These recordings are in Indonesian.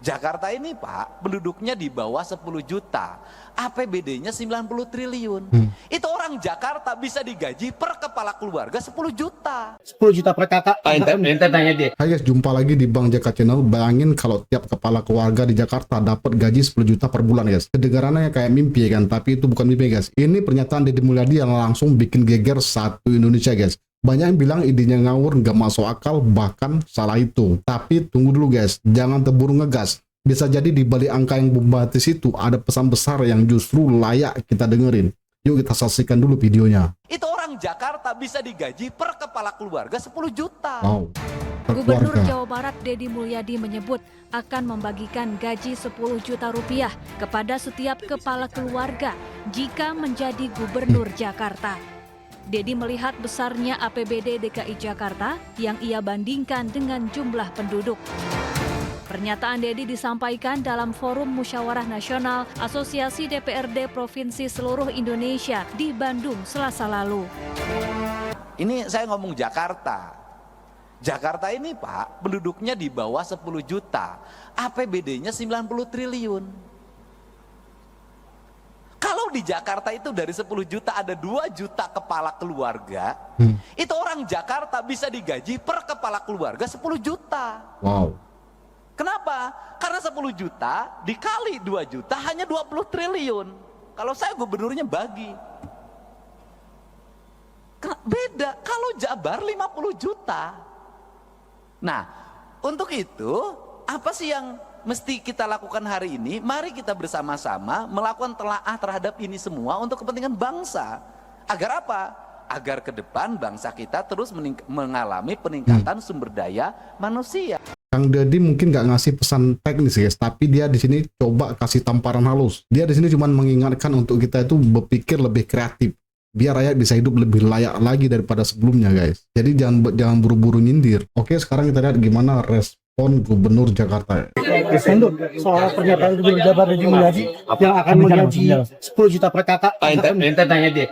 Jakarta ini Pak, penduduknya di bawah 10 juta, APBD-nya 90 triliun. Itu orang Jakarta bisa digaji per kepala keluarga 10 juta. 10 juta per kakak. Ente tanya dia. Hai guys, jumpa lagi di Bang Jaka Channel. Bayangin kalau tiap kepala keluarga di Jakarta dapat gaji 10 juta per bulan guys. Kedengarannya kayak mimpi kan, tapi itu bukan mimpi guys. Ini pernyataan Deddy Mulyadi yang langsung bikin geger satu Indonesia guys. Banyak yang bilang idenya ngawur, nggak masuk akal, bahkan salah itu. Tapi tunggu dulu guys, jangan terburu ngegas. Bisa jadi di balik angka yang bombastis itu ada pesan besar yang justru layak kita dengerin. Yuk kita saksikan dulu videonya. Itu orang Jakarta bisa digaji per kepala keluarga 10 juta. Wow. Gubernur Jawa Barat Deddy Mulyadi menyebut akan membagikan gaji 10 juta rupiah kepada setiap kepala keluarga jika menjadi gubernur Jakarta. Deddy melihat besarnya APBD DKI Jakarta yang ia bandingkan dengan jumlah penduduk. Pernyataan Deddy disampaikan dalam Forum Musyawarah Nasional Asosiasi DPRD Provinsi Seluruh Indonesia di Bandung Selasa lalu. Ini saya ngomong Jakarta. Jakarta ini Pak, penduduknya di bawah 10 juta, APBD-nya 90 triliun. Kalau di Jakarta itu dari 10 juta ada 2 juta kepala keluarga, itu orang Jakarta bisa digaji per kepala keluarga 10 juta. Wow. Kenapa? Karena 10 juta dikali 2 juta hanya 20 triliun. Kalau saya gubernurnya bagi. Beda kalau Jabar 50 juta. Nah, untuk itu apa sih yang mesti kita lakukan hari ini? Mari kita bersama-sama melakukan telaah terhadap ini semua untuk kepentingan bangsa. Agar apa? Agar ke depan bangsa kita terus mengalami peningkatan sumber daya manusia. Kang Deddy mungkin nggak ngasih pesan teknis guys, tapi dia di sini coba kasih tamparan halus. Dia di sini cuma mengingatkan untuk kita itu berpikir lebih kreatif, biar rakyat bisa hidup lebih layak lagi daripada sebelumnya guys. Jadi jangan buru-buru nyindir. Oke, sekarang kita lihat gimana respon Gubernur Jakarta. Untuk soal pernyataan Gubernur Jabar Deddy Mulyadi yang akan menggaji 10 juta per kakak. Ente tanya dia.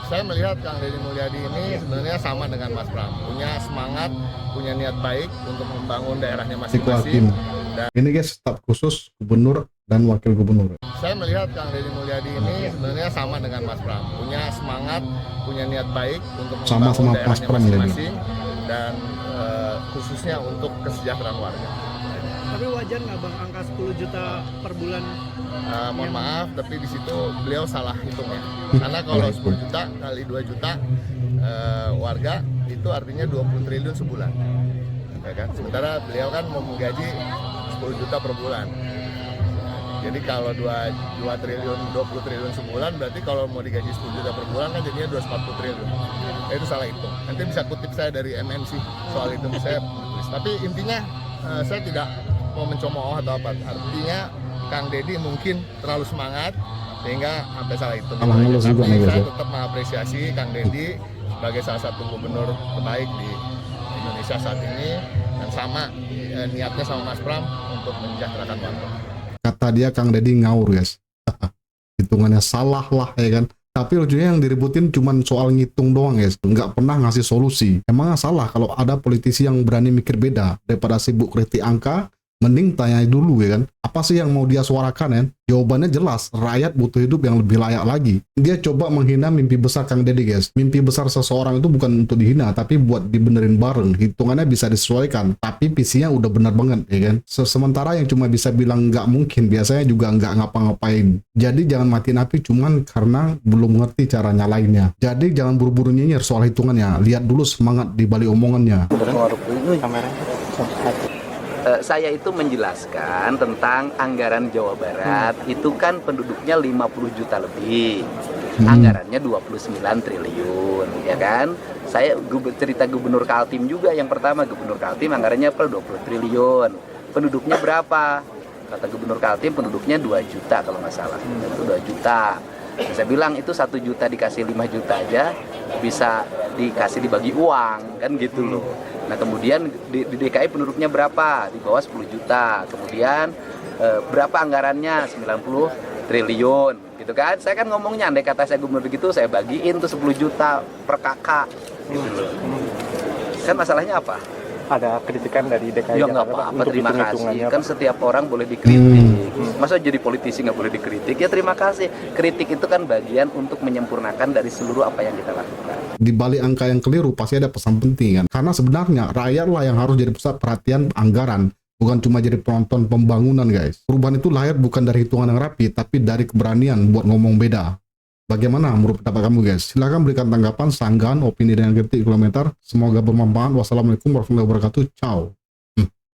Saya melihat Kang Deddy Mulyadi ini sebenarnya sama dengan Mas Pram, punya semangat, punya niat baik untuk membangun daerahnya masing-masing. Dan Ini guys, staf khusus Gubernur dan Wakil Gubernur. saya melihat Kang Deddy Mulyadi ini sebenarnya sama dengan Mas Pram, punya semangat, punya niat baik untuk Sama membangun Mas daerahnya Pram ya, masing-masing dan khususnya untuk kesejahteraan warga. Tapi wajar nggak Bang angka 10 juta per bulan? Mohon maaf, tapi di situ beliau salah hitungnya. Karena kalau 10 juta kali 2 juta warga itu artinya 20 triliun sebulan. Ya kan? Sementara beliau kan mau menggaji 10 juta per bulan. Jadi kalau 2 triliun, 20 triliun sebulan, berarti kalau mau digaji 10 juta per bulan kan jadinya 240 triliun. Itu salah hitung. Nanti bisa kutip saya dari MNC soal itu, saya tulis. Tapi intinya saya tidak mau mencemooh atau apa. Artinya Kang Deddy mungkin terlalu semangat sehingga sampai salah itu. Tapi saya tetap mengapresiasi Kang Deddy sebagai salah satu gubernur terbaik di Indonesia saat ini dan sama niatnya sama Mas Pram untuk mensejahterakan warga. Kata dia Kang Deddy ngawur guys. Hitungannya salah lah ya kan. Tapi lucunya yang diributin cuman soal ngitung doang guys, nggak pernah ngasih solusi. Emang salah kalau ada politisi yang berani mikir beda daripada sibuk kritik angka. Mending tanya dulu ya kan, apa sih yang mau dia suarakan ya? Jawabannya jelas, rakyat butuh hidup yang lebih layak lagi. Dia coba menghina mimpi besar Kang Deddy guys. Mimpi besar seseorang itu bukan untuk dihina, tapi buat dibenerin bareng. Hitungannya bisa disesuaikan, tapi visinya udah benar banget ya kan. Sementara yang cuma bisa bilang nggak mungkin, biasanya juga nggak ngapa-ngapain. Jadi jangan matiin api cuman karena belum ngerti cara nyalainnya. Jadi jangan buru-buru nyinyir soal hitungannya, lihat dulu semangat di balik omongannya. Saya itu menjelaskan tentang anggaran Jawa Barat itu kan penduduknya 50 juta lebih, anggarannya 29 triliun, ya kan? Saya cerita Gubernur Kaltim juga, yang pertama Gubernur Kaltim anggarannya per 20 triliun, penduduknya berapa? Kata Gubernur Kaltim penduduknya 2 juta kalau nggak salah, itu 2 juta. Saya bilang itu 1 juta dikasih 5 juta aja bisa dibagi uang, kan gitu loh. Nah kemudian di DKI penduduknya berapa? Di bawah 10 juta. Kemudian berapa anggarannya? 90 triliun gitu kan. Saya kan ngomongnya andai kata saya gubernur begitu, saya bagiin tuh 10 juta per kakak gitu loh. Kan masalahnya apa? ada kritikan dari DKI Ya nggak Jakarta apa-apa, untuk terima kasih. hitung-hitungannya, Kan Pak? setiap orang boleh dikritik. Masa jadi politisi nggak boleh dikritik? Ya terima kasih. Kritik itu kan bagian untuk menyempurnakan dari seluruh apa yang kita lakukan. Di balik angka yang keliru pasti ada pesan penting kan. Karena sebenarnya rakyatlah yang harus jadi pusat perhatian anggaran, bukan cuma jadi penonton pembangunan guys. Perubahan itu lahir bukan dari hitungan yang rapi, tapi dari keberanian buat ngomong beda. Bagaimana menurut pendapat kamu guys? Silahkan berikan tanggapan, sanggahan, opini dan kritik di komentar. Semoga bermanfaat. Wassalamualaikum warahmatullahi wabarakatuh. Ciao.